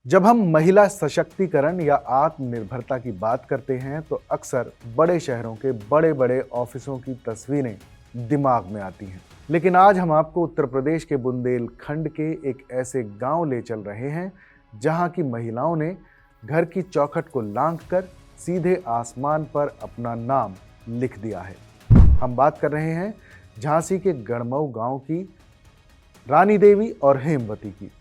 जब हम महिला सशक्तिकरण या आत्मनिर्भरता की बात करते हैं तो अक्सर बड़े शहरों के बड़े बड़े ऑफिसों की तस्वीरें दिमाग में आती हैं। लेकिन आज हम आपको उत्तर प्रदेश के बुंदेलखंड के एक ऐसे गांव ले चल रहे हैं जहां की महिलाओं ने घर की चौखट को लांघकर सीधे आसमान पर अपना नाम लिख दिया है। हम बात कर रहे हैं झांसी के गढ़मऊ गांव की रानी देवी और हेमवती की।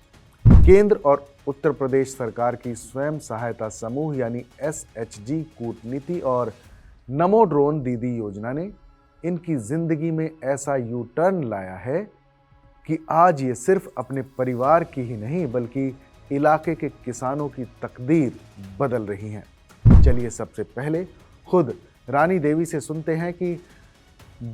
केंद्र और उत्तर प्रदेश सरकार की स्वयं सहायता समूह यानी SHG कूटनीति और नमो ड्रोन दीदी योजना ने इनकी जिंदगी में ऐसा यू टर्न लाया है कि आज ये सिर्फ अपने परिवार की ही नहीं बल्कि इलाके के किसानों की तकदीर बदल रही हैं। चलिए सबसे पहले खुद रानी देवी से सुनते हैं कि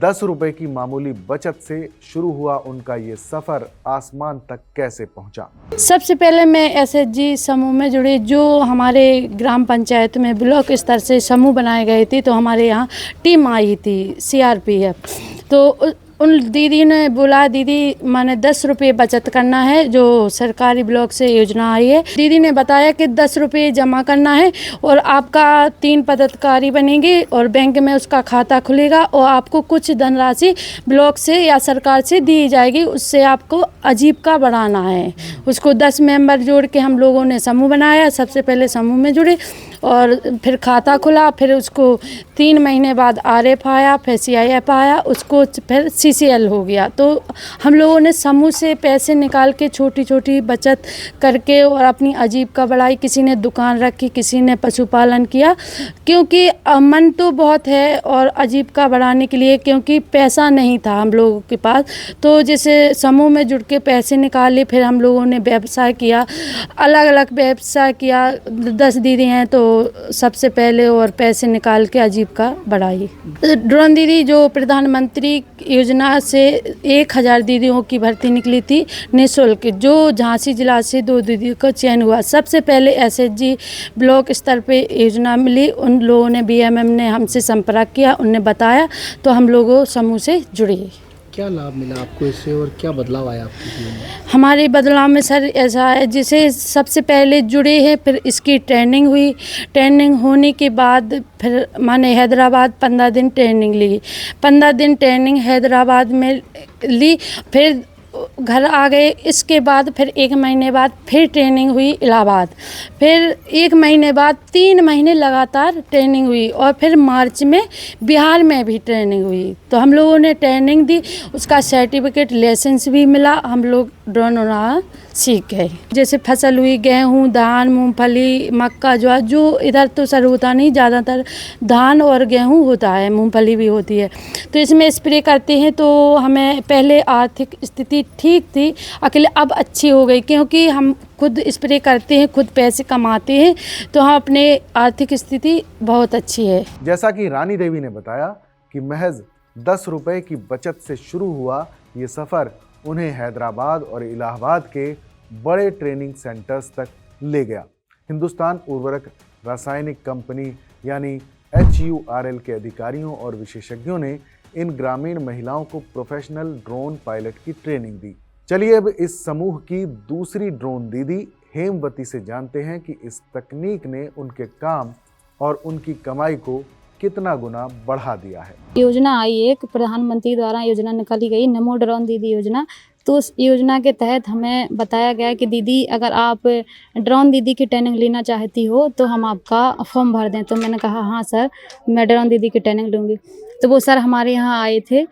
10 रुपए की मामूली बचत से शुरू हुआ उनका ये सफर आसमान तक कैसे पहुंचा। सबसे पहले मैं SHG समूह में जुड़ी। जो हमारे ग्राम पंचायत में ब्लॉक स्तर से समूह बनाए गए थे तो हमारे यहाँ टीम आई थी CRPF। तो उन दीदी ने बोला दीदी मैंने 10 रुपये बचत करना है, जो सरकारी ब्लॉक से योजना आई है। दीदी ने बताया कि 10 रुपये जमा करना है और आपका 3 पदाधिकारी बनेंगे और बैंक में उसका खाता खुलेगा और आपको कुछ धनराशि ब्लॉक से या सरकार से दी जाएगी, उससे आपको आजीविका बढ़ाना है। उसको 10 मेंबर जोड़ के हम लोगों ने समूह बनाया। सबसे पहले समूह में जुड़े और फिर खाता खुला, फिर उसको 3 महीने बाद RF आया, फिर CIF आया, उसको फिर CCL हो गया। तो हम लोगों ने समूह से पैसे निकाल के छोटी छोटी बचत करके और अपनी आजीविका बढ़ाई। किसी ने दुकान रखी, किसी ने पशुपालन किया, क्योंकि मन तो बहुत है और आजीविका बढ़ाने के लिए, क्योंकि पैसा नहीं था हम लोगों के पास। तो जैसे समूह में जुड़ के पैसे निकाले, फिर हम लोगों ने व्यवसाय किया, अलग अलग व्यवसाय किया। 10 दीदी हैं तो सबसे पहले और पैसे निकाल के आजीविका बढ़ाई। ड्रोन दीदी जो प्रधानमंत्री योजना से 1000 दीदियों की भर्ती निकली थी निःशुल्क, जो झांसी जिला से 2 दीदियों का चयन हुआ। सबसे पहले SHG ब्लॉक स्तर पे योजना मिली। उन लोगों ने BMM ने हमसे संपर्क किया, उनने बताया तो हम लोगों समूह से जुड़े। क्या लाभ मिला आपको इससे और क्या बदलाव आया आपके जीवन में? हमारे बदलाव में सर ऐसा है, जैसे सबसे पहले जुड़े हैं, फिर इसकी ट्रेनिंग हुई। ट्रेनिंग होने के बाद फिर मैंने हैदराबाद 15 दिन ट्रेनिंग ली। 15 दिन ट्रेनिंग हैदराबाद में ली, फिर घर आ गए। इसके बाद फिर 1 महीने बाद फिर ट्रेनिंग हुई इलाहाबाद। फिर 1 महीने बाद 3 महीने लगातार ट्रेनिंग हुई और फिर मार्च में बिहार में भी ट्रेनिंग हुई। तो हम लोगों ने ट्रेनिंग दी, उसका सर्टिफिकेट लाइसेंस भी मिला। हम लोग ड्रोन उड़ाना सीख गए। जैसे फसल हुई गेहूँ, धान, मूंगफली, मक्का, ज्वार, जो इधर तो सर होता नहीं, ज़्यादातर धान और गेहूँ होता है, मूंगफली भी होती है। तो इसमें स्प्रे करते हैं। तो हमें पहले आर्थिक स्थिति ठीक थी अकेले, अब अच्छी हो गई, क्योंकि हम खुद स्प्रे करते हैं, खुद पैसे कमाते हैं, तो हम अपने आर्थिक स्थिति बहुत अच्छी है। जैसा कि रानी देवी ने बताया कि महज 10 रुपए की बचत से शुरू हुआ ये सफ़र उन्हें हैदराबाद और इलाहाबाद के बड़े ट्रेनिंग सेंटर्स तक ले गया। हिंदुस्तान उर्वरक रासायनिक कंपनी यानी HURL के अधिकारियों और विशेषज्ञों ने इन ग्रामीण महिलाओं को प्रोफेशनल ड्रोन पायलट की ट्रेनिंग दी। चलिए अब इस समूह की दूसरी ड्रोन दीदी हेमवती से जानते हैं कि इस तकनीक ने उनके काम और उनकी कमाई को कितना गुना बढ़ा दिया है। योजना आई, एक प्रधानमंत्री द्वारा योजना निकाली गई नमो ड्रोन दीदी योजना। तो उस योजना के तहत हमें बताया गया कि दीदी अगर आप ड्रोन दीदी की ट्रेनिंग लेना चाहती हो तो हम आपका फॉर्म भर दें। तो मैंने कहा हाँ सर, मैं ड्रोन दीदी की ट्रेनिंग लूँगी। तो वो सर हमारे यहाँ आए थे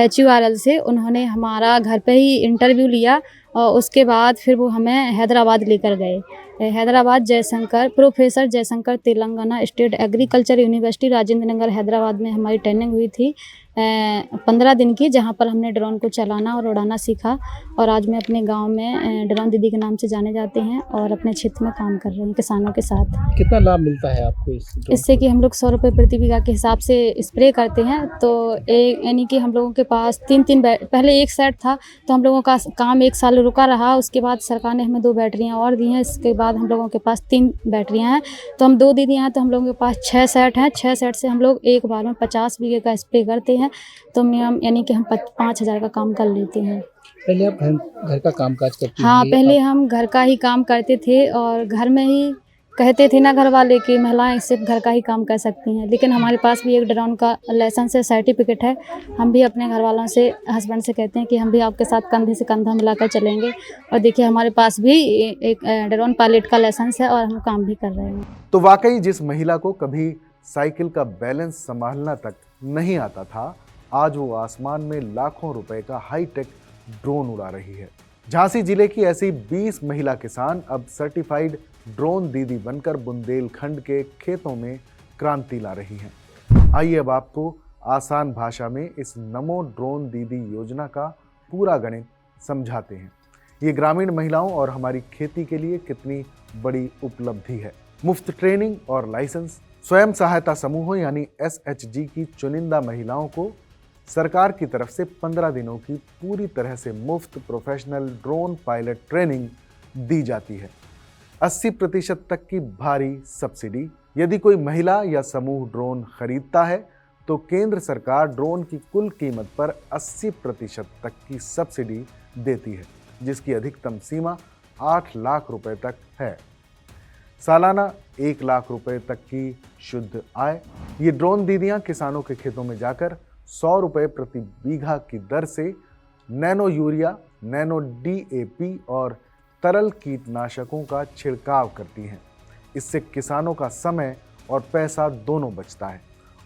HURL से, उन्होंने हमारा घर पे ही इंटरव्यू लिया और उसके बाद फिर वो हमें हैदराबाद लेकर गए। Hyderabad Jayashankar, professor Jayashankar Telangana state agriculture university Rajendra Nagar Hyderabad में हमारी ट्रेनिंग हुई थी 15 दिन की, जहाँ पर हमने ड्रोन को चलाना और उड़ाना सीखा। और आज मैं अपने गांव में ड्रोन दीदी के नाम से जाने जाते हैं और अपने क्षेत्र में काम कर रहे हैं किसानों के साथ। कितना लाभ मिलता है आपको इससे कि हम लोग 100 रुपये प्रति बीघा के हिसाब से स्प्रे करते हैं। तो यानी कि हम लोगों के पास 3 पहले एक सेट था, तो हम लोगों का काम 1 साल रुका रहा। उसके बाद सरकार ने हमें 2 बैटरियाँ और दी हैं। इसके बाद हम लोगों के पास 3 बैटरियाँ हैं। तो हम 2 दीदी हैं, तो हम लोगों के पास 6 सेट हैं। 6 सेट से हम लोग एक बार में 50 बीघे का स्प्रे करते हैं। तो मिनिमम यानी कि हम 5000 का काम कर लेते हैं। पहले आप घर का कामकाज करती हाँ, होंगी, पहले हम घर का ही काम करते थे और घर में ही कहते थे ना घर वाले कि महिलाएं सिर्फ घर का ही काम कर सकती हैं, लेकिन हमारे पास भी एक ड्रोन का लाइसेंस है, सर्टिफिकेट है। हम भी अपने घर वालों से, हस्बैंड से कहते हैं कि हम भी आपके साथ कंधे से कंधा मिलाकर चलेंगे। और देखिए हमारे पास भी एक ड्रोन पायलट का लाइसेंस है और हम काम भी कर रहे हैं। तो वाकई जिस महिला को कभी साइकिल का बैलेंस संभालना तक नहीं आता था, आज वो आसमान में लाखों रुपए का हाईटेक ड्रोन उड़ा रही है। झांसी जिले की ऐसी 20 महिला किसान अब सर्टिफाइड ड्रोन दीदी बनकर बुंदेलखंड के खेतों में क्रांति ला रही हैं। आइए अब आपको आसान भाषा में इस नमो ड्रोन दीदी योजना का पूरा गणित समझाते हैं। ये ग्रामीण महिलाओं और हमारी खेती के लिए कितनी बड़ी उपलब्धि है। मुफ्त ट्रेनिंग और लाइसेंस, स्वयं सहायता समूहों यानी SHG की चुनिंदा महिलाओं को सरकार की तरफ से 15 दिनों की पूरी तरह से मुफ्त प्रोफेशनल ड्रोन पायलट ट्रेनिंग दी जाती है। 80% तक की भारी सब्सिडी। यदि कोई महिला या समूह ड्रोन खरीदता है तो केंद्र सरकार ड्रोन की कुल कीमत पर 80% तक की सब्सिडी देती है, जिसकी अधिकतम सीमा 8 लाख रुपए तक है। सालाना 1 लाख रुपए तक की शुद्ध आय। ये ड्रोन दीदियां किसानों के खेतों में जाकर 100 रुपए प्रति बीघा की दर से नैनो यूरिया, नैनो DAP और तरल कीटनाशकों का छिड़काव करती हैं। इससे किसानों का समय और पैसा दोनों बचता है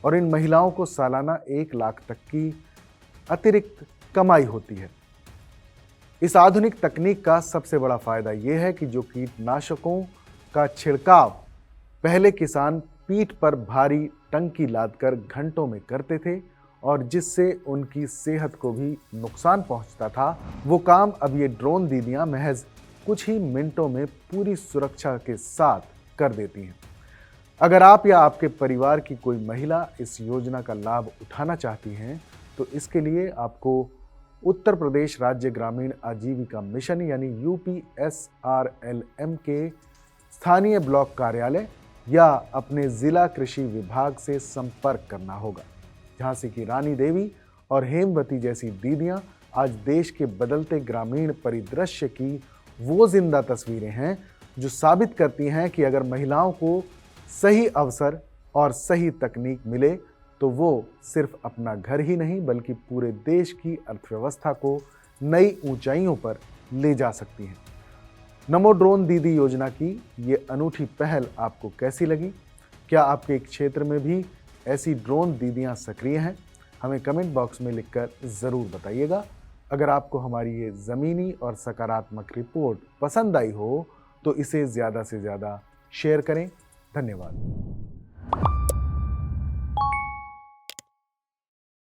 और इन महिलाओं को सालाना 1 लाख तक की अतिरिक्त कमाई होती है। इस आधुनिक तकनीक का सबसे बड़ा फायदा यह है कि जो कीटनाशकों का छिड़काव पहले किसान पीठ पर भारी टंकी लादकर घंटों में करते थे और जिससे उनकी सेहत को भी नुकसान पहुंचता था, वो काम अब ये ड्रोन दीदियां महज कुछ ही मिनटों में पूरी सुरक्षा के साथ कर देती हैं। अगर आप या आपके परिवार की कोई महिला इस योजना का लाभ उठाना चाहती हैं तो इसके लिए आपको उत्तर प्रदेश राज्य ग्रामीण आजीविका मिशन यानी UPSRLM के स्थानीय ब्लॉक कार्यालय या अपने जिला कृषि विभाग से संपर्क करना होगा। झांसी की रानी देवी और हेमवती जैसी दीदियां आज देश के बदलते ग्रामीण परिदृश्य की वो जिंदा तस्वीरें हैं जो साबित करती हैं कि अगर महिलाओं को सही अवसर और सही तकनीक मिले तो वो सिर्फ अपना घर ही नहीं बल्कि पूरे देश की अर्थव्यवस्था को नई ऊंचाइयों पर ले जा सकती हैं। नमो ड्रोन दीदी योजना की ये अनूठी पहल आपको कैसी लगी? क्या आपके क्षेत्र में भी ऐसी ड्रोन दीदियां सक्रिय हैं? हमें कमेंट बॉक्स में लिखकर ज़रूर बताइएगा। अगर आपको हमारी ये ज़मीनी और सकारात्मक रिपोर्ट पसंद आई हो तो इसे ज़्यादा से ज़्यादा शेयर करें। धन्यवाद।